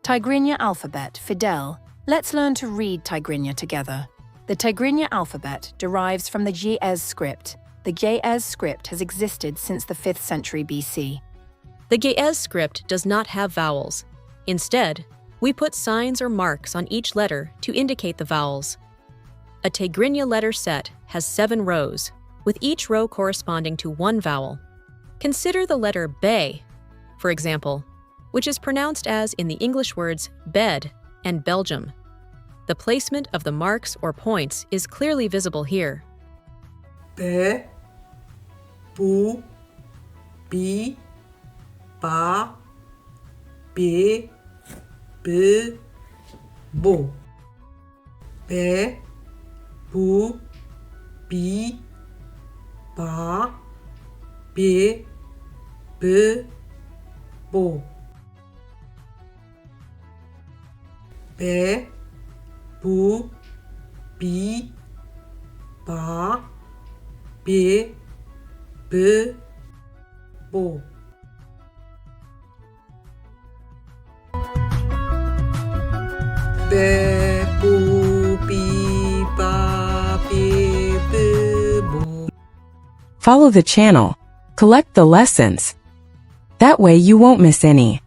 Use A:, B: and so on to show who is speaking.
A: Tgrinya Alphabet, Fidel. Let's learn to read Tgrinya together. The Tgrinya alphabet derives from the Ge'ez script. The Ge'ez script has existed since the 5th century BC.
B: The Ge'ez script does not have vowels. Instead, we put signs or marks on each letter to indicate the vowels. A Tgrinya letter set has 7 rows, with each row corresponding to 1 vowel. Consider the letter be, for example, which is pronounced as in the English words bed and Belgium. The placement of the marks or points is clearly visible here.
C: Be, bu, bi, ba, be, bu, bo. Be, bu, bi, ba, be, bu, bo. Be, bu, bi, ba, be, bu, bo. Be, bu, bi, ba, be, bu, bo.
D: Follow the channel. Collect the lessons. That way you won't miss any.